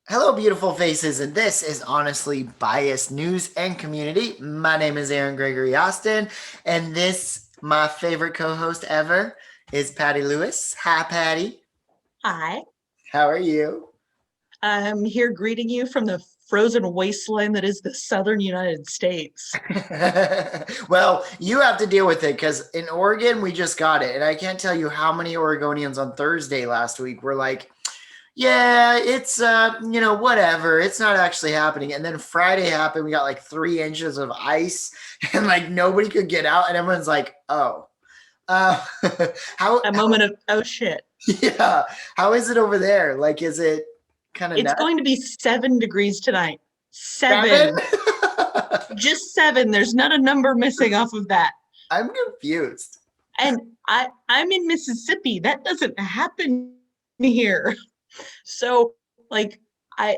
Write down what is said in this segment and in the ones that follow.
Hello, beautiful faces, and this is Honestly Biased News and Community. My name is Aaron Gregory Austin, and this, my favorite co-host ever, is Patty Lewis. Hi, Patty. Hi, How are you? I'm here greeting you from the frozen wasteland that is the southern United States. Well, you have to deal with it because in Oregon, we just got it, and I can't tell you how many Oregonians on Thursday last week were like, yeah, it's whatever. It's not actually happening. And then Friday happened. We got like 3 inches of ice, and like nobody could get out, and everyone's like, "Oh, uh, how? A moment of, oh shit. Yeah, how is it over there? Like, is it kind of It's nuts? going to be 7 degrees tonight. 7? 7. Just 7. There's not a number missing off of that. I'm confused. And I'm in Mississippi. That doesn't happen here. So like I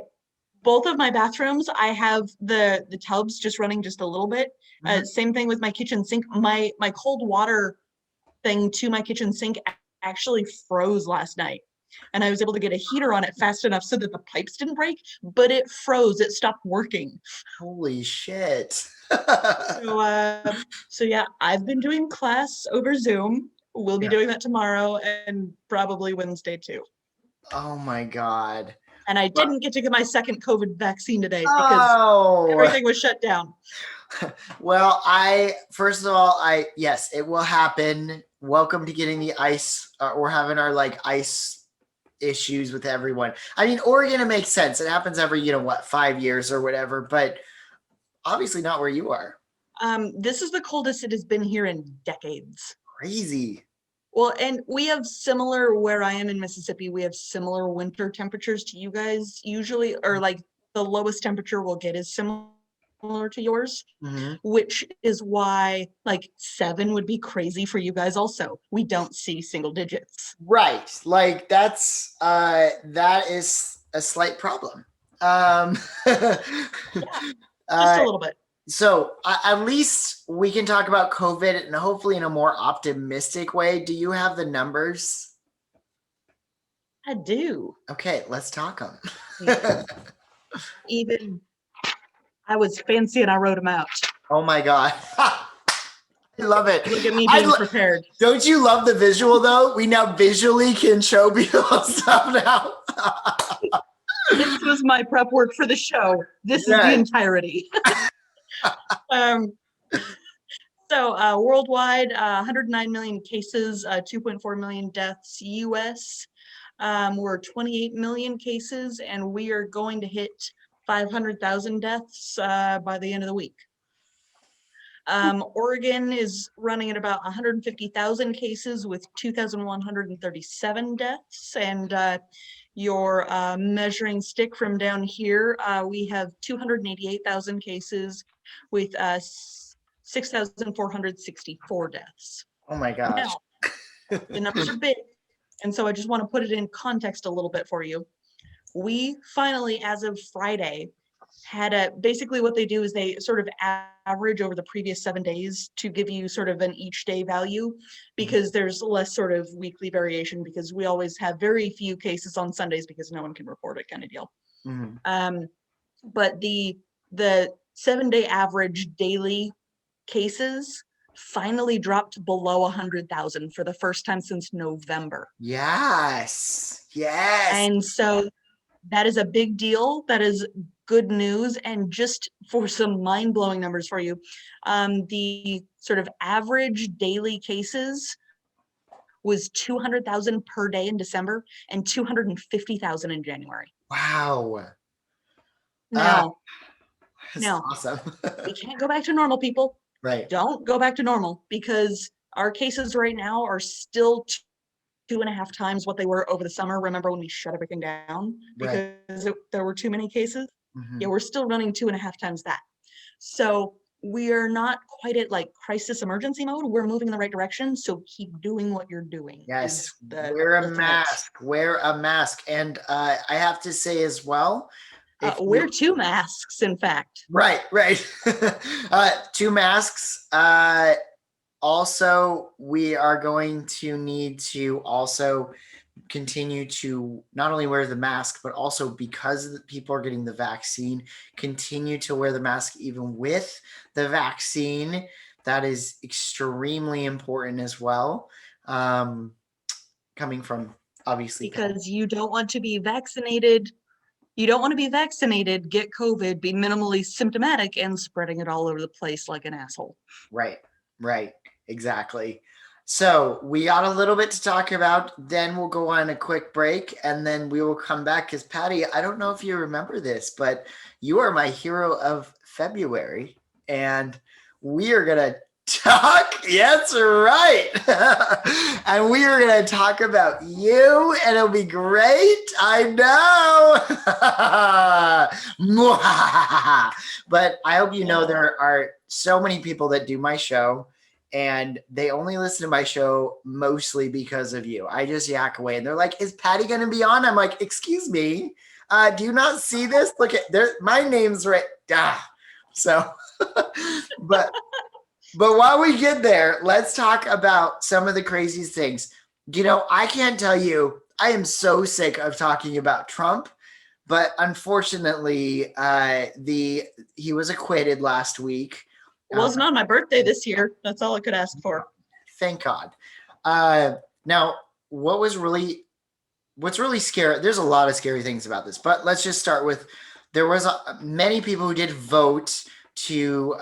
both of my bathrooms, I have the tubs just running just a little bit. Mhm. Same thing with my kitchen sink. My cold water thing to my kitchen sink actually froze last night. And I was able to get a heater on it fast enough so that the pipes didn't break, but it froze. It stopped working. Holy shit. So so yeah, I've been doing class over Zoom. We'll be Yeah. doing that tomorrow and probably Wednesday too. Oh my God. And I Well, didn't get to get my second COVID vaccine today because oh, everything was shut down. well, I first of all, I yes, it will happen. Welcome to getting the ice. We're having our like ice issues with everyone. I mean, Oregon, it makes sense. It happens every, 5 years or whatever, but obviously not where you are. This is the coldest it has been here in decades. Crazy. Well, and we have similar where I am in Mississippi, we have similar winter temperatures to you guys usually, or like the lowest temperature we'll get is similar to yours, Hmm. which is why like 7 would be crazy for you guys also. We don't see single digits. Right. Like that is a slight problem. Um, Yeah, just uh, a little bit. So at least we can talk about COVID and hopefully in a more optimistic way. Do you have the numbers? I do. Okay, let's talk Yeah. them. Even I was fancy and I wrote them out. Oh my God. I love it. Look at me being prepared. Don't you love the visual though? We now visually can show people stuff now. This was my prep work for the show. This is the Yes. entirety. um, Worldwide, 109 million cases, 2.4 million deaths. US, we're 28 million cases, and we are going to hit 500,000 deaths by the end of the week. Oregon is running at about 150,000 cases with 2,137 deaths. And your measuring stick from down here, we have 288,000 cases with 6,464 deaths. Oh my gosh. Now, the numbers are big. And so I just want to put it in context a little bit for you. We finally, as of Friday, had basically what they do is they sort of average over the previous 7 days to give you sort of an each day value, because there's less sort of weekly variation, because we always have very few cases on Sundays because no one can report it, kind of deal. Mhm. But the 7 day average daily cases finally dropped below 100,000 for the first time since November. Yes. Yes. And so that is a big deal. That is good news. And just for some mind-blowing numbers for you, the sort of average daily cases was 200,000 per day in December and 250,000 in January. Wow. Ah, Now, that's now awesome. we can't go back to normal, people. Right. Don't go back to normal, because our cases right now are still 2.5 times what they were over the summer. Remember when we shut everything down Right. because there were too many cases? Yeah, Mhm. we're still running 2.5 times that. So we are not quite at like crisis emergency mode. We're moving in the right direction. So keep doing what you're doing Yes. is the Wear a ultimate. mask. Wear a mask. And I have to say as well, if Wear you 2 masks, in fact. right, right. Two masks. Also, we are going to need to also continue to not only wear the mask, but also because the people are getting the vaccine, continue to wear the mask even with the vaccine. That is extremely important as well. Coming from obviously because you don't want to be vaccinated. You don't want to be vaccinated, get COVID, be minimally symptomatic, and spreading it all over the place like an asshole. Right, exactly. So we got a little bit to talk about. Then we'll go on a quick break, and then we will come back. Because Patty, I don't know if you remember this, but you are my hero of February, and we are gonna talk. Yes, right. And we are gonna talk about you, and it'll be great. I know. But I hope you know there are so many people that do my show, and they only listen to my show mostly because of you. I just yak away, and they're like, "Is Patty going to be on?" I'm like, "Excuse me, do you not see this? Look at there, my name's right." So, but while we get there, let's talk about some of the craziest things. I can't tell you. I am so sick of talking about Trump. But unfortunately, he was acquitted last week. Well, it's not my birthday this year. That's all I could ask for. Thank God. Now, what's really scary? There's a lot of scary things about this, but let's just start with there was many people who did vote to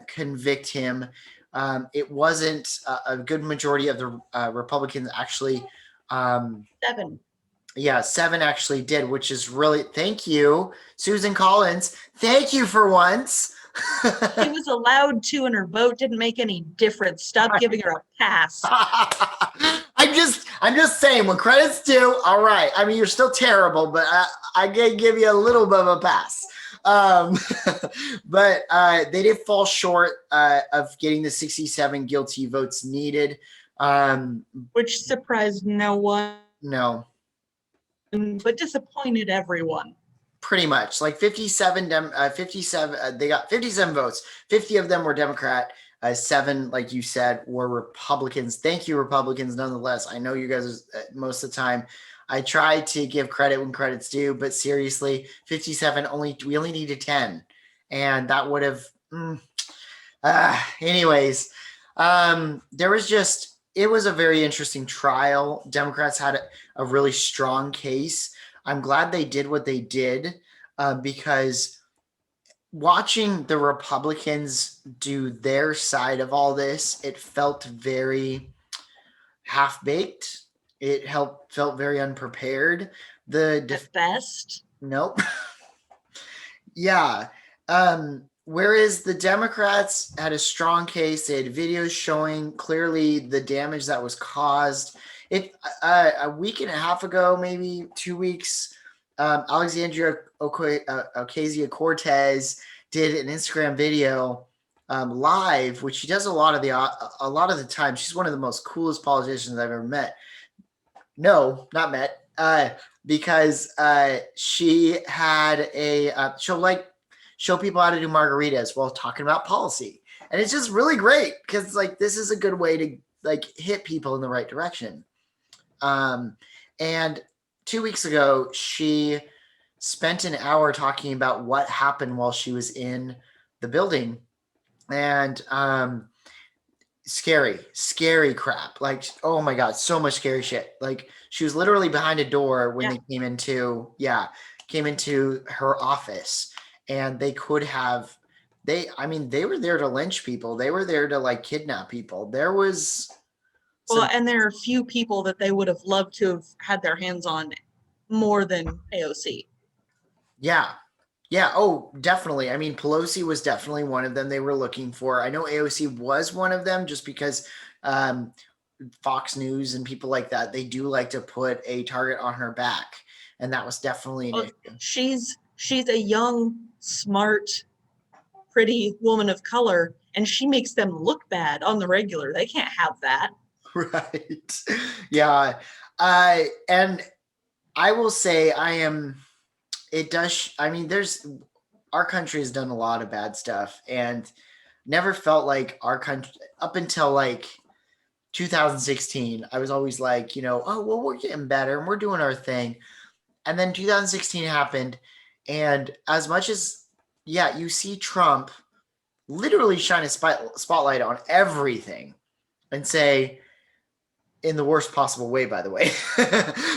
convict him. It wasn't a good majority of the Republicans actually. 7. Yeah, 7 actually did, which is really, thank you, Susan Collins. Thank you for once. She was allowed to, and her vote didn't make any difference. Stop giving her a pass. I'm just saying, when credit's due, all right. I mean, you're still terrible, but I can give you a little bit of a pass. But they did fall short of getting the 67 guilty votes needed. Which surprised no one. No. But disappointed everyone. Pretty much, like 57. They got 57 votes. 50 of them were Democrat. 7, like you said, were Republicans. Thank you, Republicans. Nonetheless, I know you guys most of the time. I try to give credit when credit's due, but seriously, 57. We only needed 10, and that would have. Anyways, there was just. It was a very interesting trial. Democrats had a really strong case. I'm glad they did what they did because watching the Republicans do their side of all this, it felt very half-baked. It felt very unprepared. At best. Nope. Yeah. Whereas the Democrats had a strong case, they had videos showing clearly the damage that was caused. A week and a half ago, maybe 2 weeks, Alexandria Ocasio-Cortez did an Instagram video live, which she does a lot of the time. She's one of the most coolest politicians I've ever met. No, not met. Because she had show people how to do margaritas while talking about policy. And it's just really great because this is a good way to hit people in the right direction. And 2 weeks ago, she spent an hour talking about what happened while she was in the building. And scary crap. Oh my God, so much scary shit. She was literally behind a door when they came into her office. And they could have, they were there to lynch people. They were there to kidnap people. There was. And there are a few people that they would have loved to have had their hands on more than AOC. Yeah. Oh, definitely. I mean, Pelosi was definitely one of them they were looking for. I know AOC was one of them just because Fox News and people like that, they do like to put a target on her back. And that was definitely an issue. She's a young, smart, pretty woman of color, and she makes them look bad on the regular. They can't have that. Right. Yeah. And I will say our country has done a lot of bad stuff and never felt like our country up until 2016, I was always like, oh, well, we're getting better and we're doing our thing. And then 2016 happened. And as much as, yeah, you see Trump literally shine a spotlight on everything and say, in the worst possible way, by the way,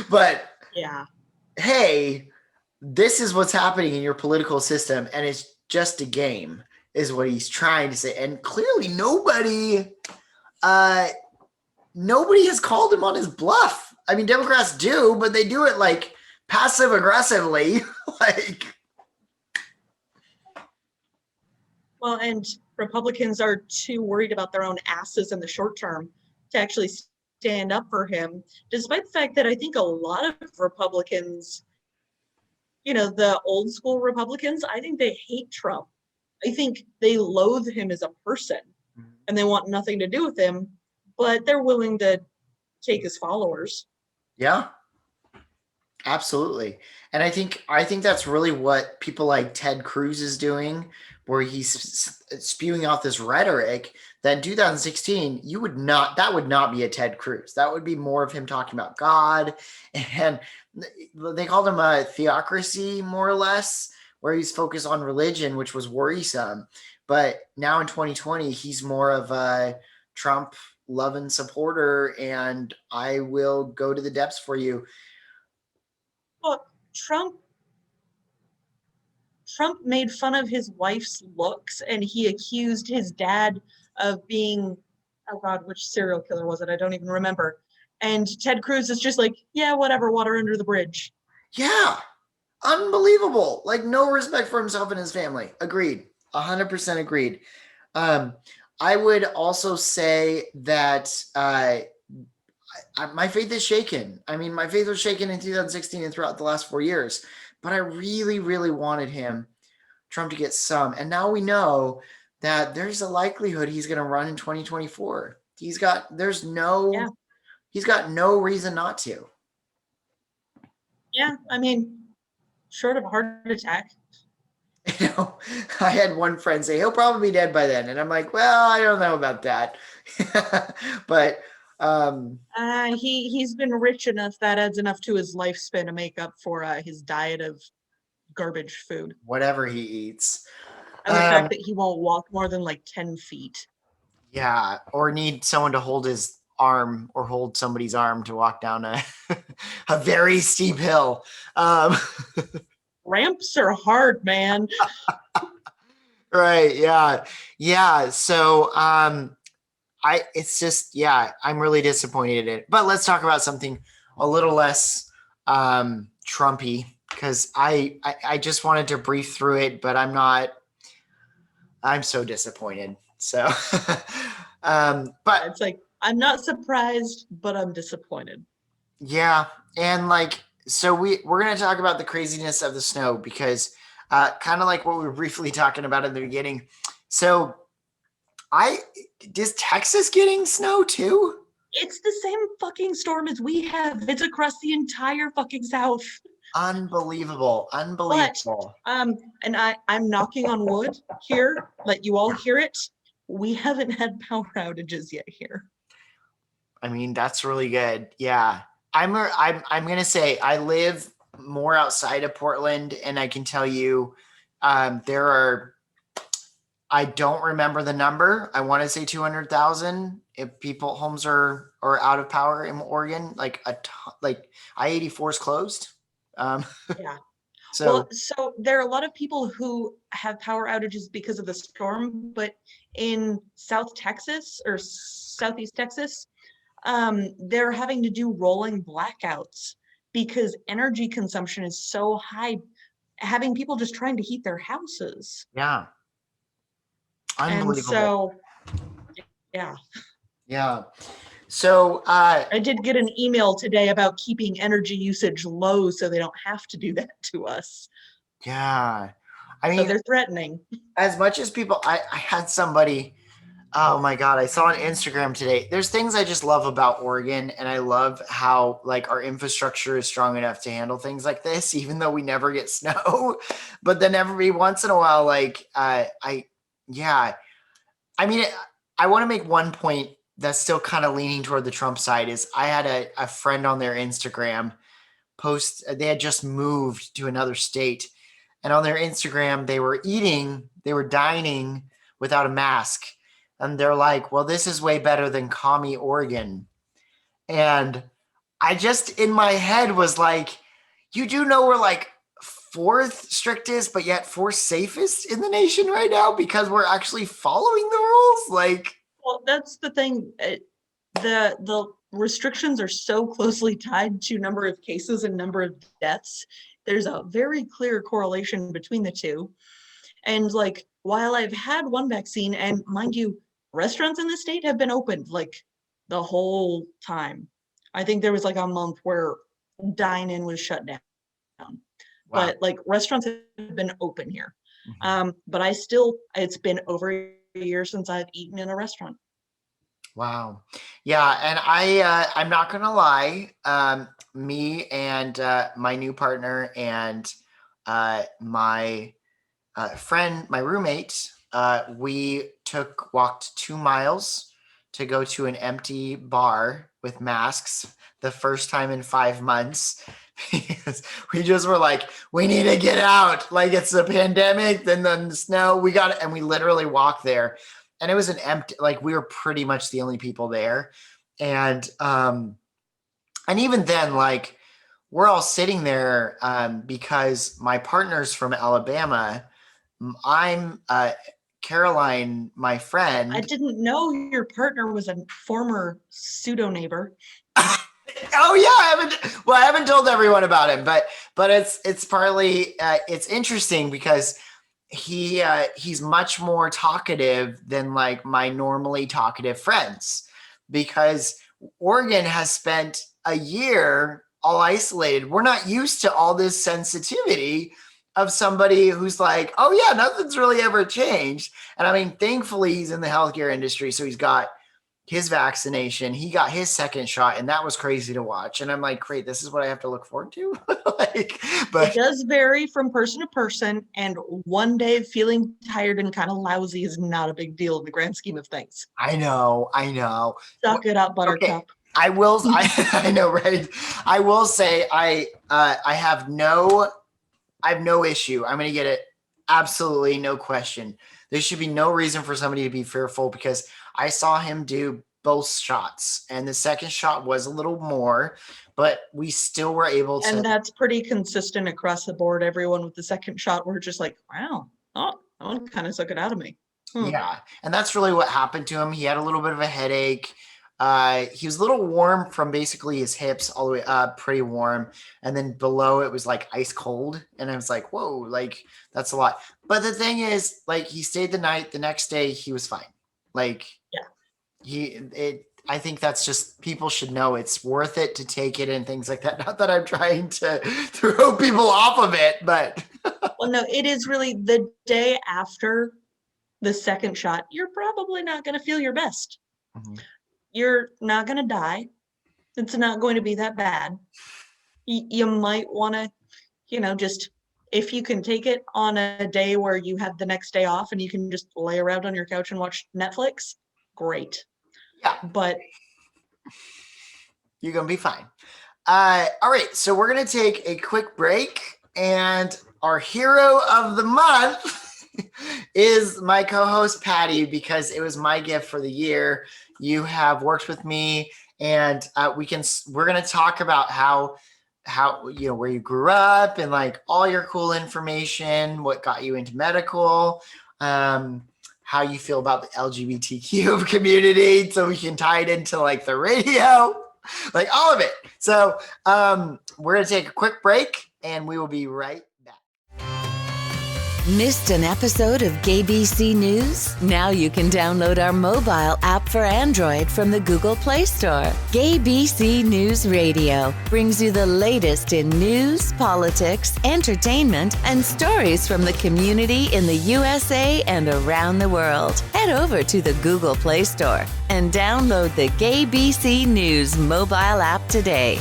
but Yeah. hey, this is what's happening in your political system, and it's just a game, is what he's trying to say. And clearly nobody has called him on his bluff. I mean, Democrats do, but they do it like passive aggressively. Like, Well, and Republicans are too worried about their own asses in the short term to actually stand up for him, despite the fact that I think a lot of Republicans, the old school Republicans, I think they hate Trump. I think they loathe him as a person and they want nothing to do with him, but they're willing to take his followers. yeah, absolutely. And I think that's really what people like Ted Cruz is doing, where he's spewing out this rhetoric that in 2016 that would not be a Ted Cruz. That would be more of him talking about God, and they called him a theocracy, more or less, where he's focused on religion, which was worrisome. But now in 2020, he's more of a Trump loving supporter, and I will go to the depths for you. Well, Trump made fun of his wife's looks, and he accused his dad of being, oh God, which serial killer was it? I don't even remember. And Ted Cruz is just like, yeah, whatever, water under the bridge. Yeah, unbelievable. Like, no respect for himself and his family. Agreed. 100% agreed. I would also say that my faith is shaken. I mean, my faith was shaken in 2016 and throughout the last 4 years. But I really, really wanted Trump, to get some. And now we know that there's a likelihood he's going to run in 2024. He's got no reason not to. Yeah, I mean, short of a heart attack. I had one friend say he'll probably be dead by then, and I'm like, well, I don't know about that. But he's been rich enough that adds enough to his lifespan to make up for his diet of garbage food. Whatever he eats. And the fact that he won't walk more than like 10 feet. Yeah, or need someone to hold his arm or hold somebody's arm to walk down a very steep hill. Ramps are hard, man. Right. Yeah. So it's just, I'm really disappointed in it. But let's talk about something a little less Trumpy, because I just wanted to brief through it, but I'm so disappointed. So but it's like, I'm not surprised, but I'm disappointed. Yeah. And like, so we're going to talk about the craziness of the snow, because kind of like what we were briefly talking about in the beginning. So is Texas getting snow too? It's the same fucking storm as we have. It's across the entire fucking South. Unbelievable. But, and I'm knocking on wood here, let you all hear it. We haven't had power outages yet here. I mean, that's really good. Yeah. I'm going to say I live more outside of Portland, and I can tell you there are, I don't remember the number. I want to say 200,000 if homes are out of power in Oregon. Like I-84 is closed. Yeah. So there are a lot of people who have power outages because of the storm, but in South Texas or Southeast Texas, they're having to do rolling blackouts because energy consumption is so high, having people just trying to heat their houses. Yeah. Unbelievable. And so, yeah. Yeah. So I did get an email today about keeping energy usage low so they don't have to do that to us. Yeah. I mean, so they're threatening. As much as people, I had somebody, oh my God, I saw on Instagram today. There's things I just love about Oregon, and I love how like our infrastructure is strong enough to handle things like this, even though we never get snow. But then every once in a while, like I mean, I want to make one point that's still kind of leaning toward the Trump side is I had a friend on their Instagram post. They had just moved to another state, and on their Instagram they were dining without a mask, and they're like, well, this is way better than commie Oregon. And I just in my head was like, you do know we're like fourth strictest, but yet fourth safest in the nation right now because we're actually following the rules. Like, Well, that's the thing. The restrictions are so closely tied to number of cases and number of deaths. There's a very clear correlation between the two. And like, while I've had one vaccine, and mind you, restaurants in the state have been opened like the whole time. I think there was like a month where dine-in was shut down, wow. but like restaurants have been open here. Mhm. But it's been over a year since I've eaten in a restaurant. Wow. Yeah, and I'm not gonna lie. Me and my new partner and my friend, my roommate, we walked 2 miles to go to an empty bar with masks the first time in 5 months because we just were like, we need to get out. Like it's a pandemic, then the snow, we got it. And we literally walked there and it was an empty, like we were pretty much the only people there. And even then, like we're all sitting there because my partner's from Alabama. I'm Caroline, my I friend. didn't know your partner was a former pseudo neighbor. Oh yeah, I haven't told everyone about him, but it's partly it's interesting because he's much more talkative than like my normally talkative friends because Oregon has spent a year all isolated. We're not used to all this sensitivity of somebody who's like, oh yeah, nothing's really ever changed. And I mean, thankfully he's in the healthcare industry, so he's got his vaccination, he got his second shot, and that was crazy to watch. And I'm like, great, this is what I have to look forward to. Like, It but does vary from person to person, and one day feeling tired and kind of lousy is not a big deal in the grand scheme of things. I know. Suck it up, Okay, Buttercup. I know, right? I will say I have no issue. I'm going to get it. Absolutely no question. There should be no reason for somebody to be fearful because I saw him do both shots and the second shot was a little more, but we still were able to. And that's pretty consistent across the board. Everyone with the second shot were just like, wow, oh, that one kind of suck it out of me. Yeah, and that's really what happened to him. He had a little bit of a headache. He was a little warm from basically his hips all the way up, pretty warm, and then below it was like ice cold. And I was like, "Whoa, like that's a lot." But the thing is, like, he stayed the night. The next day, he was fine. Like, Yeah. I think that's just people should know it's worth it to take it and things like that. Not that I'm trying to throw people off of it, but Well, no, it is really the day after the second shot, you're probably not going to feel your best. Mhm. You're not going to die. It's not going to be that bad. You might want to, just if you can take it on a day where you have the next day off and you can just lay around on your couch and watch Netflix, great. Yeah, But you're gonna be fine. All right, so we're gonna take a quick break, and our hero of the month is my co-host Patty because it was my gift for the year. You have worked with me, and we're gonna talk about how where you grew up and like all your cool information, what got you into medical, how you feel about the LGBTQ community, so we can tie it into like the radio, like all of it. So we're gonna take a quick break, and we will be right back. Missed an episode of GAYBC News? Now you can download our mobile app for Android from the Google Play Store. GAYBC News Radio brings you the latest in news, politics, entertainment, and stories from the community in the USA and around the world. Head over to the Google Play Store and download the GAYBC News mobile app today.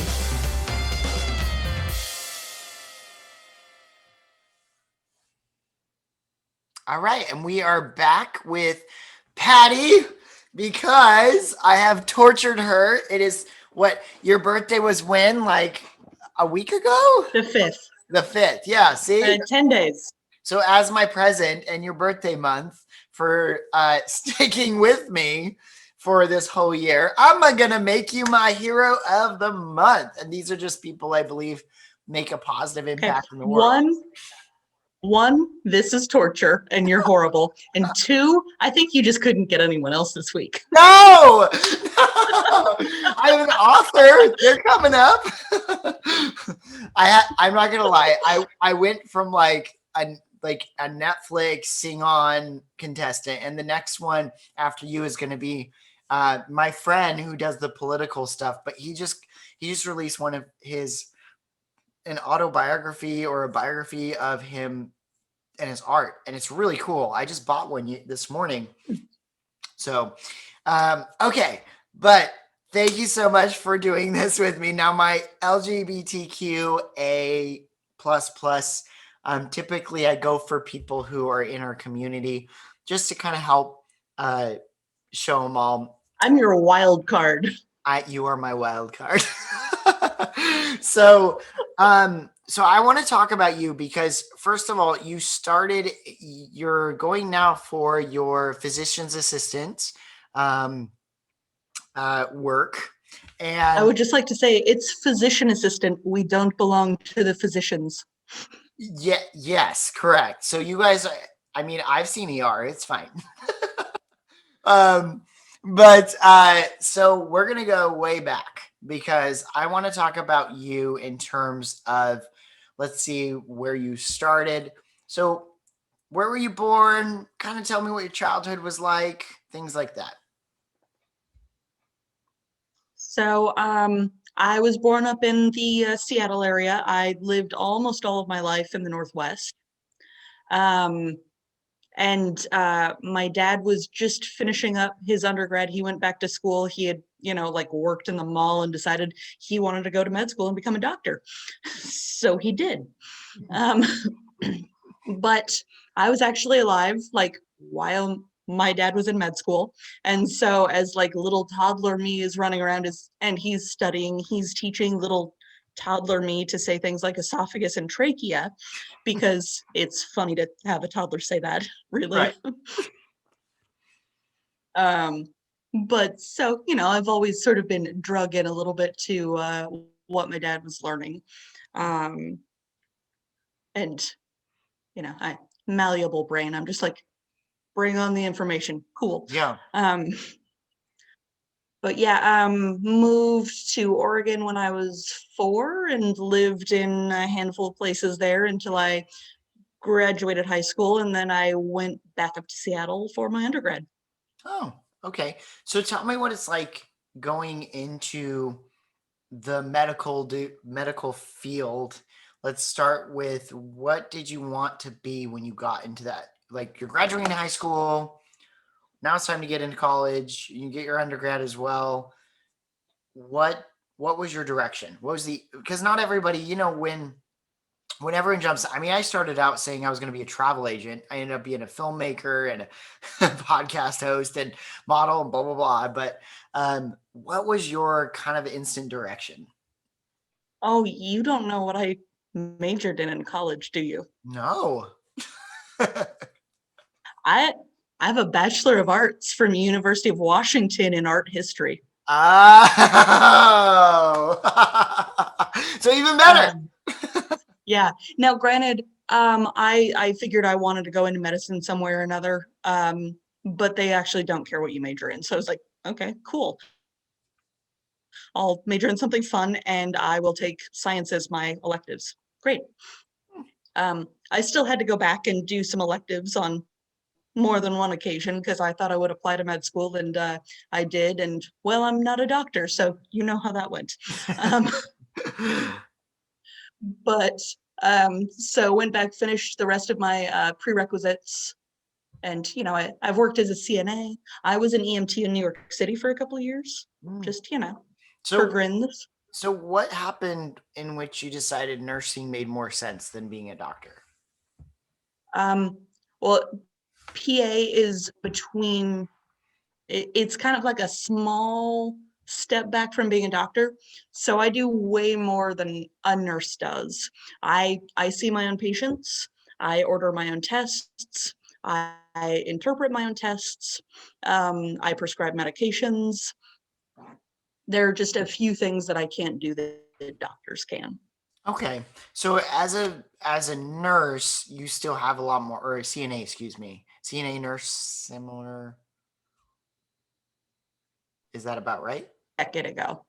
All right, and we are back with Patty, Because I have tortured her. It is what your birthday was when, like a week ago? The 5th, The 5th. Yeah, see? 10 days. So as my present and your birthday month for sticking with me for this whole year, I'm gonna make you my hero of the month. And these are just people I believe make a positive Okay. impact in the world. One, this is torture and you're horrible. And two, I think you just couldn't get anyone else this week. No, I'm an author. They're coming up. I'm not gonna lie. I went from like a Netflix sing on contestant, and the next one after you is gonna be my friend who does the political stuff. But he just released one of an autobiography or a biography of him and his art, and it's really cool. I just bought one this morning. So, okay, but thank you so much for doing this with me. Now, my LGBTQA plus, typically I go for people who are in our community just to kind of help show them all. I'm your wild card. You are my wild card. So I want to talk about you because first of all, you're going now for your physician's assistant work. And I would just like to say it's physician assistant. We don't belong to the physicians. yeah, yes, correct. So you guys, I mean, I've seen ER, it's fine. But so we're going to go way back because I want to talk about you in terms of, let's see where you started. So where were you born? Kind of tell me what your childhood was like, things like that. So I was born up in the Seattle area. I lived almost all of my life in the Northwest. And my dad was just finishing up his undergrad. He went back to school. He had, like worked in the mall and decided he wanted to go to med school and become a doctor. So he did. But I was actually alive, like while my dad was in med school. And so as like little toddler me is running around and he's studying, he's teaching little toddler me to say things like esophagus and trachea because it's funny to have a toddler say that, really. Right. But so, I've always sort of been drug in a little bit to what my dad was learning. And, I malleable brain. I'm just like, bring on the information. Cool. Yeah. But yeah, moved to Oregon when I was 4 and lived in a handful of places there until I graduated high school. And then I went back up to Seattle for my undergrad. Oh, okay. So tell me what it's like going into the medical field. Let's start with what did you want to be when you got into that? Like you're graduating high school. Now it's time to get into college. You get your undergrad as well. What was your direction? What was because not everybody, when everyone jumps, I mean, I started out saying I was going to be a travel agent. I ended up being a filmmaker and a podcast host and model and blah, blah, blah. But what was your kind of instant direction? Oh, you don't know what I majored in college, do you? No. I have a Bachelor of Arts from the University of Washington in art history. Oh. So even better. Yeah. Now, granted, I figured I wanted to go into medicine some way or another, but they actually don't care what you major in. So I was like, okay, cool. I'll major in something fun and I will take science as my electives. Great. I still had to go back and do some electives on more than one occasion because I thought I would apply to med school and I did. And well, I'm not a doctor, so you know how that went. But so went back, finished the rest of my prerequisites. And, I've worked as a CNA. I was an EMT in New York City for a couple of years, just, for grins. So what happened in which you decided nursing made more sense than being a doctor? Well, PA is between it's kind of like a small step back from being a doctor. So I do way more than a nurse does. I see my own patients. I order my own tests. I interpret my own tests. I prescribe medications. There are just a few things that I can't do that doctors can. Okay. So as a nurse, you still have a lot more, or a CNA, excuse me. CNA nurse similar. Is that about right? Decade ago.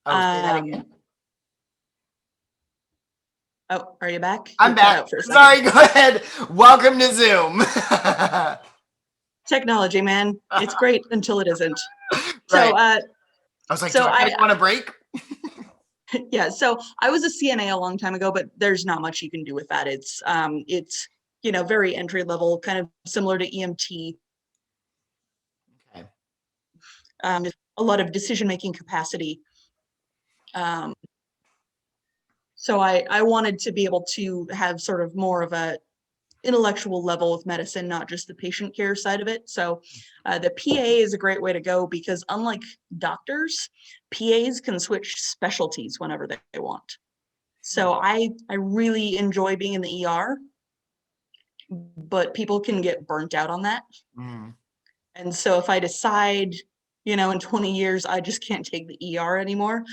Oh, say that Um, again. oh, are you back? I'm You cut back. out for a second. Sorry, go ahead. Welcome to Zoom. Technology, man. It's great until it isn't. Right. So, I was like, so do I guys want a break? yeah, so I was a CNA a long time ago, but there's not much you can do with that. It's very entry level, kind of similar to EMT. Okay. A lot of decision making capacity. So I wanted to be able to have sort of more of a intellectual level with medicine, not just the patient care side of it. So the PA is a great way to go because unlike doctors, PAs can switch specialties whenever they want. So I really enjoy being in the ER, but people can get burnt out on that. Mm. And so if I decide, in 20 years, I just can't take the ER anymore,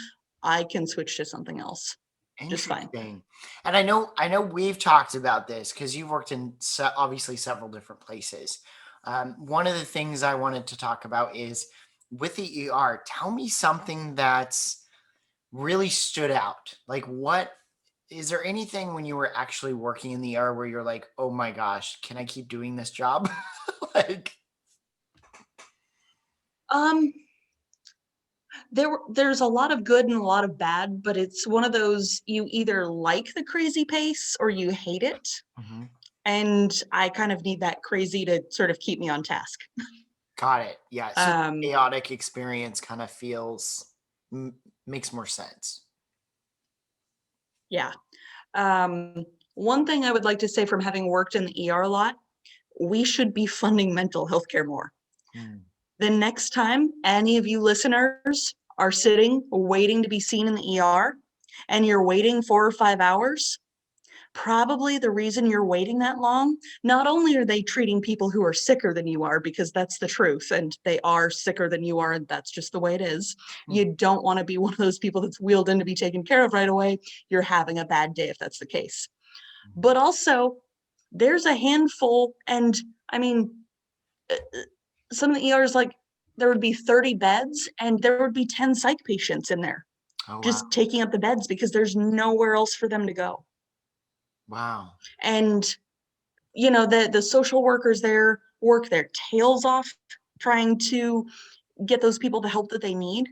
I can switch to something else. Just fine. Interesting. And I know we've talked about this because you've worked in obviously several different places. One of the things I wanted to talk about is with the ER, tell me something that's really stood out. Like, what is there anything when you were actually working in the ER where you're like, oh my gosh, can I keep doing this job? Like, Um, there's a lot of good and a lot of bad, but it's one of those you either like the crazy pace or you hate it. mhm. And I kind of need that crazy to sort of keep me on task. Got it. Yeah. So Um, chaotic experience kind of makes more sense. yeah. One thing I would like to say from having worked in the ER a lot, we should be funding mental health care more. Mm. The next time any of you listeners are sitting waiting to be seen in the ER and you're waiting 4 or 5 hours, probably the reason you're waiting that long, not only are they treating people who are sicker than you are, because that's the truth, and they are sicker than you are, and that's just the way it is. You don't want to be one of those people that's wheeled in to be taken care of right away. You're having a bad day if that's the case. But also, there's a handful, and I mean, some of the ERs, like, there would be 30 beds and there would be 10 psych patients in there Oh, wow. just taking up the beds because there's nowhere else for them to go. Wow. And the social workers there work their tails off trying to get those people the help that they need,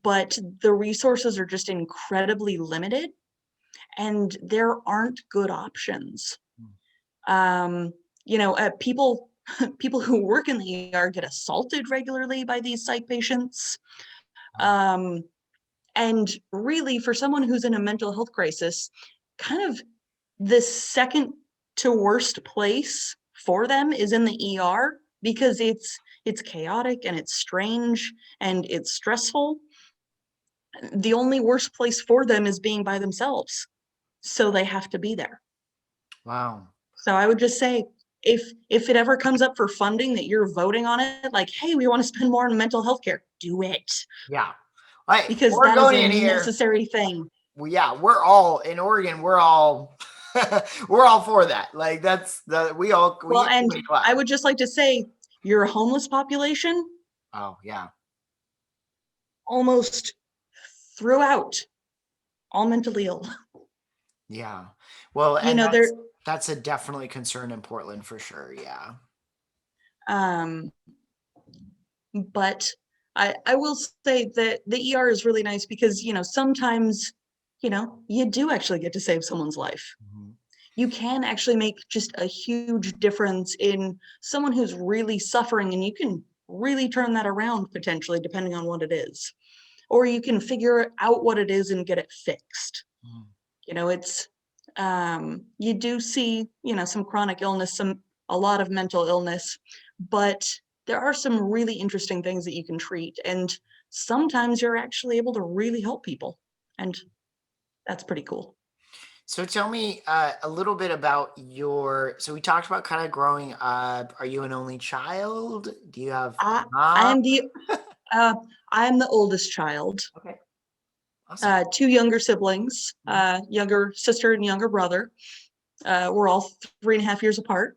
but the resources are just incredibly limited and there aren't good options. People people who work in the ER get assaulted regularly by these psych patients. And really, for someone who's in a mental health crisis, kind of the second to worst place for them is in the ER because it's chaotic and it's strange and it's stressful. The only worst place for them is being by themselves. So they have to be there. Wow. So I would just say, if it ever comes up for funding that you're voting on it, like, hey, we want to spend more on mental health care, do it. Yeah. Right. Because We're that is going a in here. necessary thing. Well, yeah, we're all in Oregon. We're all we're all for that. Like we Well, and clap. I would just like to say, your homeless population, Oh yeah. almost throughout, all mentally ill. Yeah. Well, You and know, that's a definitely concern in Portland for sure. Yeah. But I will say that the ER is really nice because, sometimes, you do actually get to save someone's life. Mhm. You can actually make just a huge difference in someone who's really suffering, and you can really turn that around potentially, depending on what it is. Or you can figure out what it is and get it fixed. Mhm. It's you do see, some chronic illness, a lot of mental illness, but there are some really interesting things that you can treat, and sometimes you're actually able to really help people, and that's pretty cool. So tell me a little bit about so we talked about kind of growing up. Are you an only child? Do you have I I mom? am the uh, I'm the oldest child. Okay, awesome. Two younger siblings, younger sister and younger brother. We're all 3.5 years apart,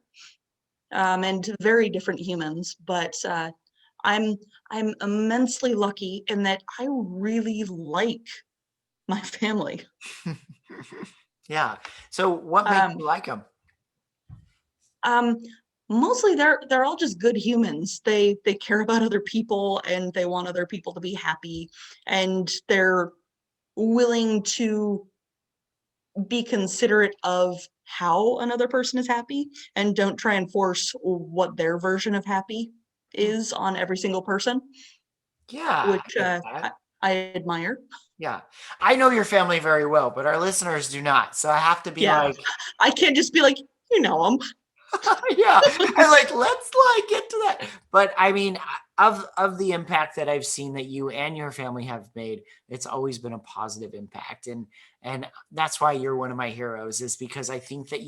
and very different humans. But I'm I'm immensely lucky in that I really like my family. Yeah. So what makes Um, you like them? um, Mostly they're all just good humans. They care about other people and they want other people to be happy, and they're willing to be considerate of how another person is happy and don't try and force what their version of happy is on every single person, Yeah, I which get that. I admire. Yeah. I know your family very well, but our listeners do not. So I have to be Yeah, like, I can't just be like, you know them. yeah, I like let's like get to that. But I mean, of the impact that I've seen that you and your family have made, it's always been a positive impact, and that's why you're one of my heroes. Is because I think that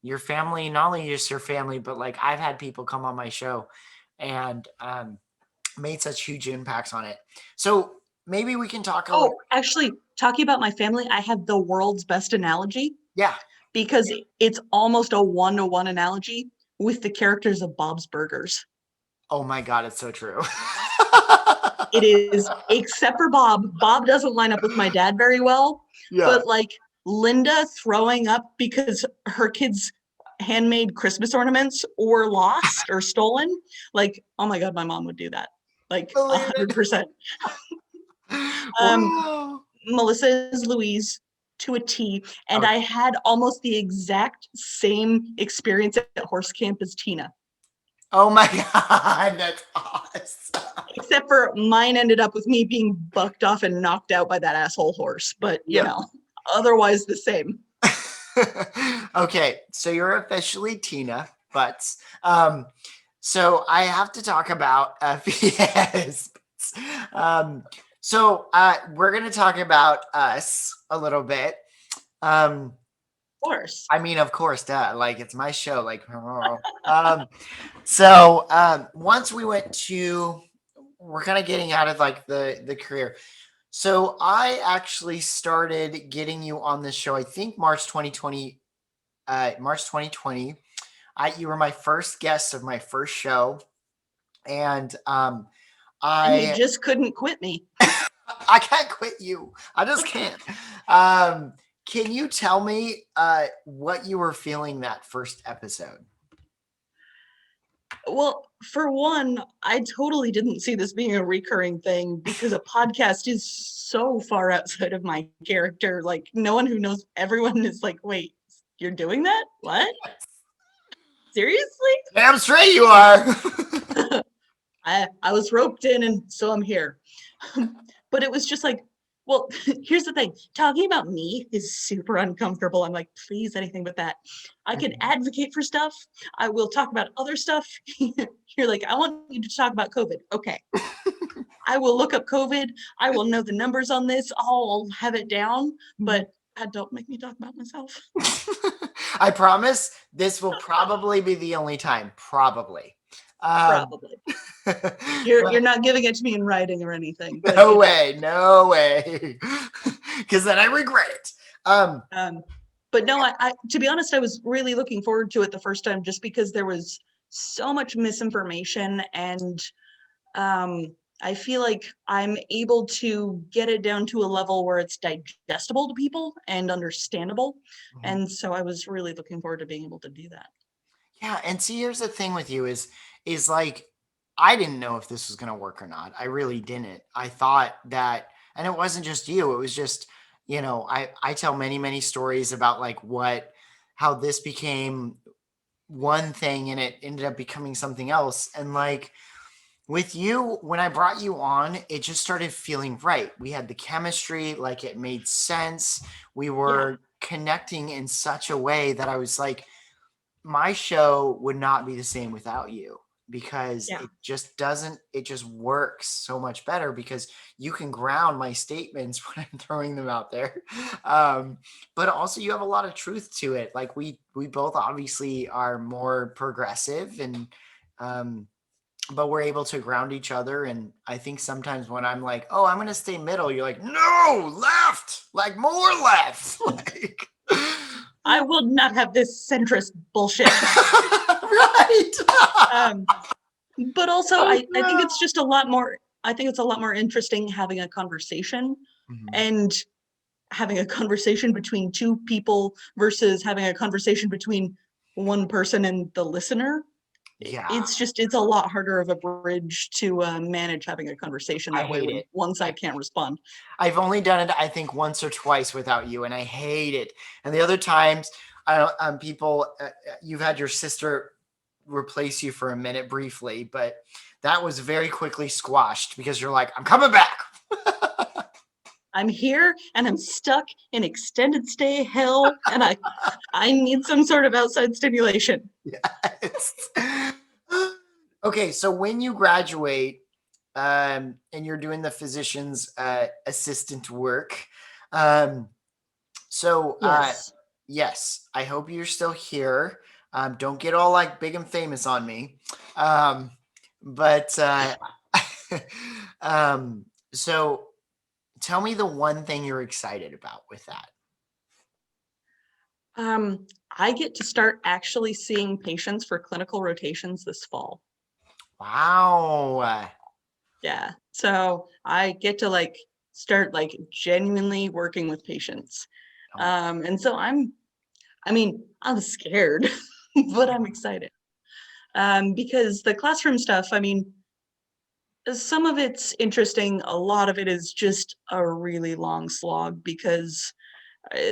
your family, not only just your family, but like I've had people come on my show and made such huge impacts on it. So maybe we can talk a little. Oh, actually, talking about my family, I have the world's best analogy Yeah. because it's almost a one-to-one analogy with the characters of Bob's Burgers. Oh my God, it's so true. It is, except for Bob. Bob doesn't line up with my dad very well, Yeah. but like Linda throwing up because her kids' handmade Christmas ornaments were lost or stolen. Like, oh my God, my mom would do that. Like Believe it. 100%. Um, Wow. Melissa is Louise to a T, and Okay. I had almost the exact same experience at horse camp as Tina. Oh my God, that's awesome. Except for mine ended up with me being bucked off and knocked out by that asshole horse. But, Yeah. otherwise the same. Okay, so you're officially Tina, but so I have to talk about yes. Um, we're gonna talk about us a little bit. Um, Of course. I mean, of course, duh, like it's my show, like once we're kind of getting out of like the career. So I actually started getting you on this show, I think March 2020. March 2020. You were my first guest of my first show. And And you I just couldn't quit me. I can't quit you. I just can't. Can you tell me what you were feeling that first episode? Well, for one, I totally didn't see this being a recurring thing because a podcast is so far outside of my character. Like, no one who knows everyone is like, wait, you're doing that? What? Seriously? Damn straight you are. I was roped in and so I'm here. But it was just like, well, here's the thing. Talking about me is super uncomfortable. I'm like, please, anything but that. I can advocate for stuff. I will talk about other stuff. You're like, I want you to talk about COVID. Okay. I will look up COVID. I will know the numbers on this. I'll have it down, but don't make me talk about myself. I promise this will probably be the only time. Probably. Probably. You're not giving it to me in writing or anything. But, no way. Because then I regret it. But no, I to be honest, I was really looking forward to it the first time just because there was so much misinformation, and I feel like I'm able to get it down to a level where it's digestible to people and understandable. And so I was really looking forward to being able to do that. Yeah, and see, here's the thing with you is like I didn't know if this was gonna work or not. I really didn't. I thought that, and it wasn't just you. It was just, I tell many stories about like how this became one thing and it ended up becoming something else. And like with you, when I brought you on, it just started feeling right. We had the chemistry, like it made sense. We were connecting in such a way that I was like, my show would not be the same without you. because Yeah. it just works so much better because you can ground my statements when I'm throwing them out there. But also you have a lot of truth to it. Like we both obviously are more progressive and, but we're able to ground each other. And I think sometimes when I'm like, oh, I'm going to stay middle, you're like, no, left, like more left. Like, I will not have this centrist bullshit. right. But also, I think it's just a lot more, I think it's a lot more interesting having a conversation and having a conversation between two people versus having a conversation between one person and the listener. Yeah. It's a lot harder of a bridge to manage having a conversation I that way hate when it. one side can't respond. I've only done it, I think, once or twice without you, and I hate it. And the other times, I don't, people, you've had your sister replace you for a minute briefly, but that was very quickly squashed because you're like, I'm coming back. I'm here and I'm stuck in extended stay hell, and I need some sort of outside stimulation. Yes. Okay, so when you graduate, and you're doing the physician's assistant work, so Yes. yes, I hope you're still here. Don't get all like big and famous on me. But so tell me the one thing you're excited about with that. I get to start actually seeing patients for clinical rotations this fall. Wow. Yeah. So I get to like start like genuinely working with patients. And so I'm scared, but I'm excited. Because the classroom stuff, I mean, some of it's interesting. A lot of it is just a really long slog because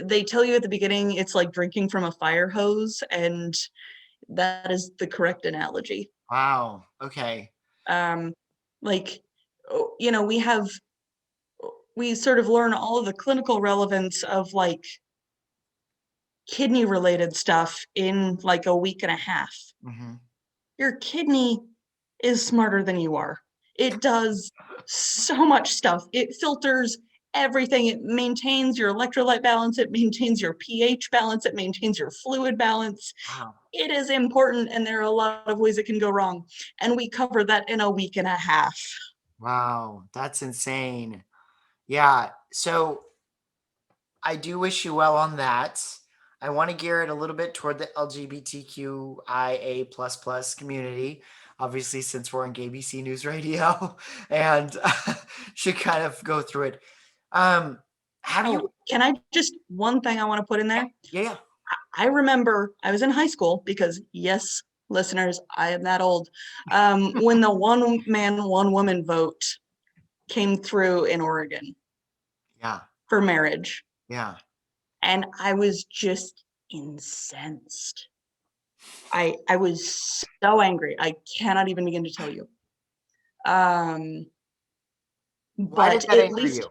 they tell you at the beginning it's like drinking from a fire hose, and that is the correct analogy. Wow. Okay. Like, you know, we sort of learn all of the clinical relevance of like kidney related stuff in like a week and a half. Your kidney is smarter than you are. It does so much stuff. It filters everything. It maintains your electrolyte balance. It maintains your pH balance. It maintains your fluid balance. Wow. It is important, and there are a lot of ways it can go wrong. And we cover that in a week and a half. Wow. That's insane. Yeah. So I do wish you well on that. I want to gear it a little bit toward the LGBTQIA plus community, obviously, since we're on GAYBC News Radio, and should kind of go through it. Have you? Can I just, one thing I want to put in there? Yeah. I remember I was in high school because, yes, listeners, I am that old, when the one man, one woman vote came through in Oregon. Yeah. For marriage. Yeah. And I was just incensed. I was so angry. I cannot even begin to tell you. Why But did that at anger least you?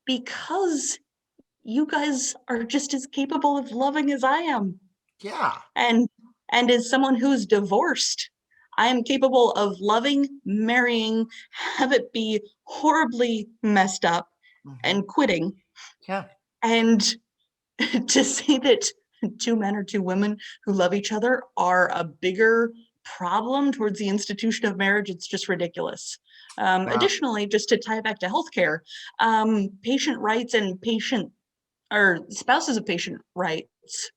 because you guys are just as capable of loving as I am. Yeah. And as someone who's divorced, I am capable of loving, marrying, have it be horribly messed up, and quitting. Yeah. And to say that two men or two women who love each other are a bigger problem towards the institution of marriage, it's just ridiculous. Wow. Additionally, just to tie it back to healthcare, patient rights and spouses of patient rights,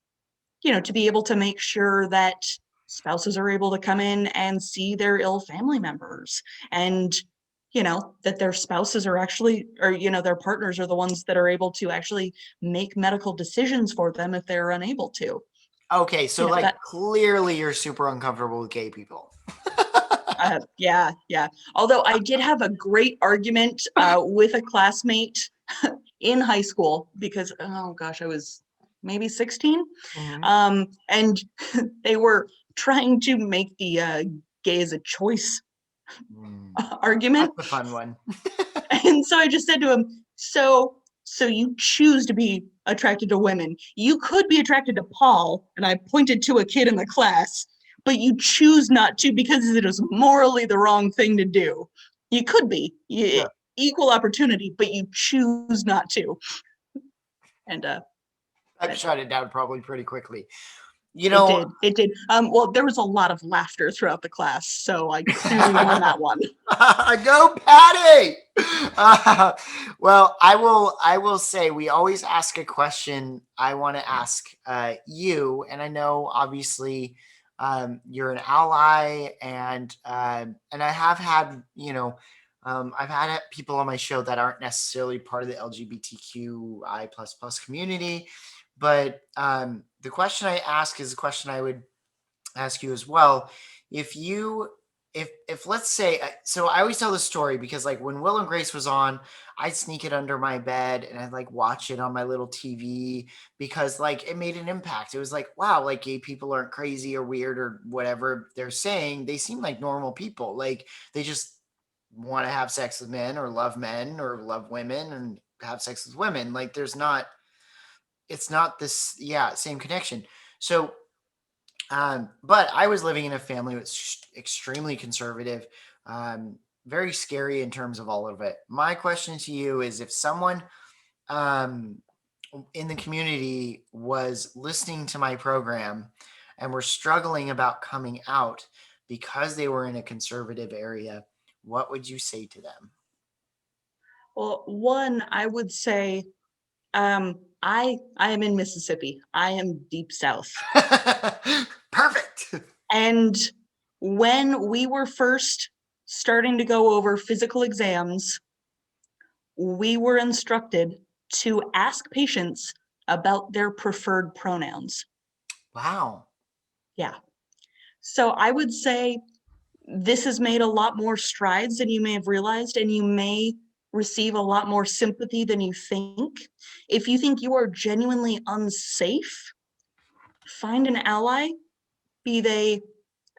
you know, to be able to make sure that spouses are able to come in and see their ill family members, and you know, that their spouses are actually, or you know, their partners are the ones that are able to actually make medical decisions for them if they're unable to. Okay, so You know, like clearly you're super uncomfortable with gay people. Yeah. Although I did have a great argument with a classmate in high school because, oh gosh, I was maybe 16. And they were trying to make the gay as a choice argument. That's a fun one. And so I just said to him, so you choose to be attracted to women. You could be attracted to Paul, and I pointed to a kid in the class, but you choose not to because it is morally the wrong thing to do. You could be equal opportunity, but you choose not to. And I've shut it down probably pretty quickly. You know, it did. Well, there was a lot of laughter throughout the class, so I clearly won that one. Go Patty! Well, I will say we always ask a question. I want to ask you, and I know obviously you're an ally, and I have had I've had people on my show that aren't necessarily part of the LGBTQI plus community, but the question I ask is a question I would ask you as well. If let's say, so I always tell this story because like when Will and Grace was on, I'd sneak it under my bed and I'd like watch it on my little TV because like it made an impact. It was like, wow, like gay people aren't crazy or weird or whatever they're saying. They seem like normal people. Like they just want to have sex with men or love women and have sex with women. Like it's not this, same connection. So, but I was living in a family that's extremely conservative, very scary in terms of all of it. My question to you is if someone in the community was listening to my program and were struggling about coming out because they were in a conservative area, what would you say to them? Well, one, I would say, I am in Mississippi. I am deep south. Perfect. And when we were first starting to go over physical exams, we were instructed to ask patients about their preferred pronouns. Wow. Yeah. So I would say this has made a lot more strides than you may have realized, and you may receive a lot more sympathy than you think. If you think you are genuinely unsafe, find an ally, be they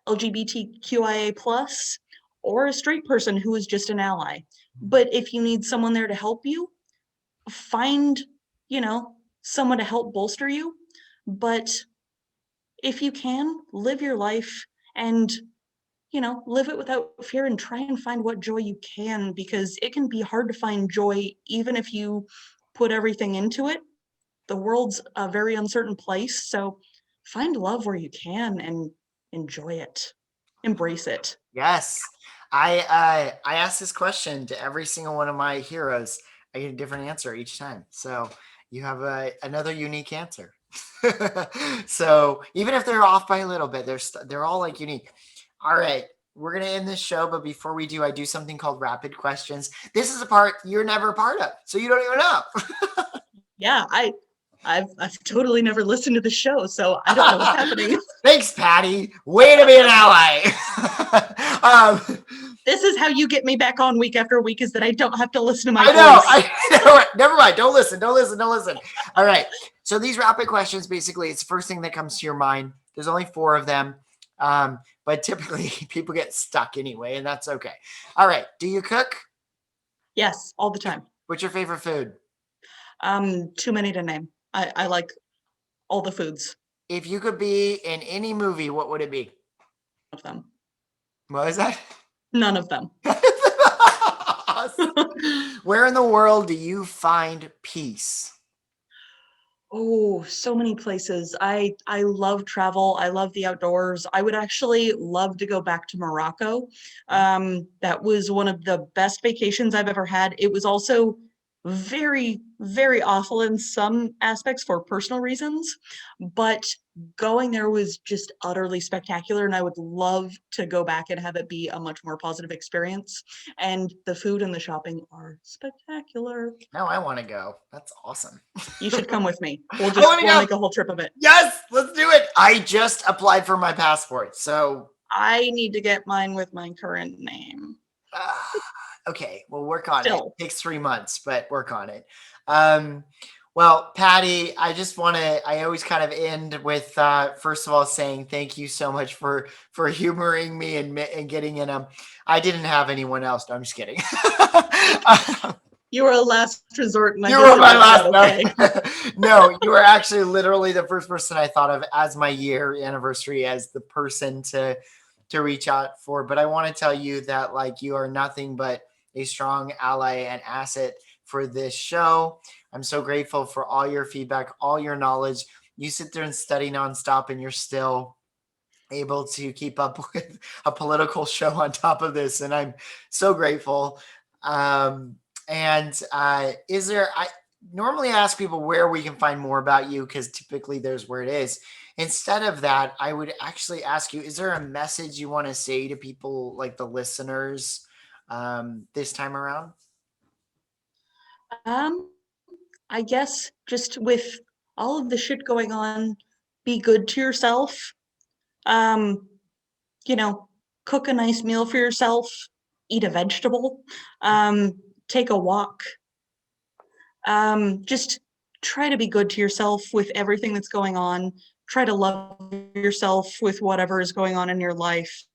LGBTQIA plus or a straight person who is just an ally. But if you need someone there to help you, find, someone to help bolster you. But if you can, live your life and live it without fear and try and find what joy you can, because it can be hard to find joy even if you put everything into it. The world's a very uncertain place, so find love where you can and enjoy it. Embrace it. Yes. I ask this question to every single one of my heroes. I get a different answer each time. So you have another unique answer. So even if they're off by a little bit, they're all like unique. All right, we're going to end this show. But before we do, I do something called rapid questions. This is a part you're never a part of, so you don't even know. Yeah, I've totally never listened to the show, so I don't know what's happening. Thanks, Patty. Way to be an ally. This is how you get me back on week after week, is that I don't have to listen to my voice. I know. Never mind. Don't listen. All right. So these rapid questions, basically, it's the first thing that comes to your mind. There's only 4 of them. But typically people get stuck anyway, and that's okay. All right. Do you cook? Yes, all the time. What's your favorite food? Too many to name. I like all the foods. If you could be in any movie, what would it be? None of them. What is that? None of them. Awesome. Where in the world do you find peace? Oh, so many places. I love travel. I love the outdoors. I would actually love to go back to Morocco. That was one of the best vacations I've ever had. It was also very, very awful in some aspects for personal reasons, but going there was just utterly spectacular, and I would love to go back and have it be a much more positive experience. And the food and the shopping are spectacular. Now I want to go. That's awesome. You should come with me. We'll make a whole trip of it. Yes, let's do it. I just applied for my passport, so I need to get mine with my current name. Okay, we'll work on it. It takes 3 months, but work on it. Well, Patty, I always kind of end with, first of all, saying thank you so much for humoring me and getting in them. I didn't have anyone else. No, I'm just kidding. You were a last resort. You were my last. Okay. No, you are actually literally the first person I thought of as my year anniversary as the person to reach out for. But I want to tell you that like you are nothing but a strong ally and asset for this show. I'm so grateful for all your feedback, all your knowledge. You sit there and study nonstop and you're still able to keep up with a political show on top of this. And I'm so grateful. And is there, I normally ask people where we can find more about you because typically there's where it is. Instead of that, I would actually ask you, is there a message you want to say to people like the listeners this time around? Um, I guess just with all of the shit going on, be good to yourself. Um, you know, cook a nice meal for yourself, eat a vegetable, take a walk. Just try to be good to yourself with everything that's going on. Try to love yourself with whatever is going on in your life.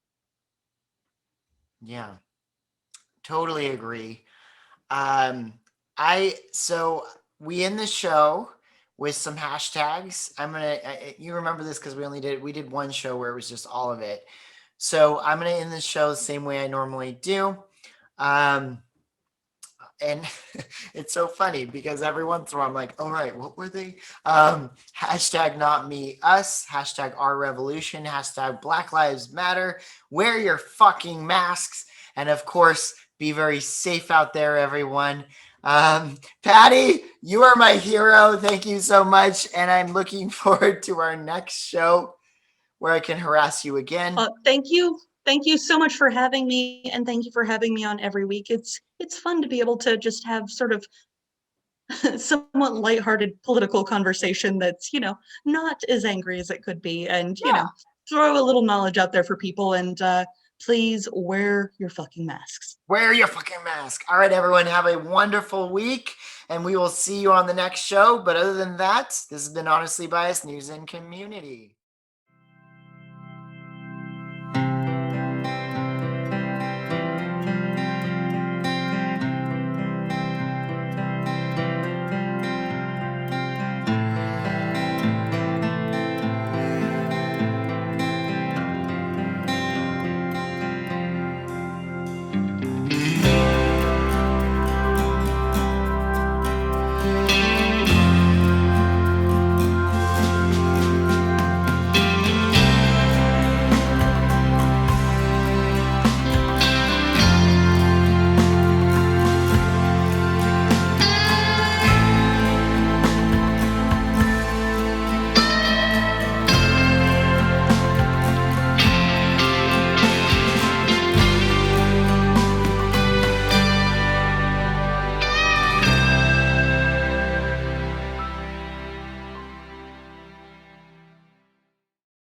Yeah, totally agree. So we end the show with some hashtags. You remember this because we did one show where it was just all of it. So I'm gonna end the show the same way I normally do. Um, and it's so funny because every once in a while I'm like, all right, what were they? Hashtag not me, us, hashtag our revolution, hashtag Black Lives Matter, wear your fucking masks, and of course, be very safe out there, everyone. Patty, you are my hero. Thank you so much. And I'm looking forward to our next show where I can harass you again. Thank you. Thank you so much for having me, and thank you for having me on every week. It's fun to be able to just have sort of somewhat lighthearted political conversation that's, not as angry as it could be, and, throw a little knowledge out there for people, and please wear your fucking masks. Wear your fucking mask. All right, everyone, have a wonderful week, and we will see you on the next show. But other than that, this has been Honestly Biased News and Community.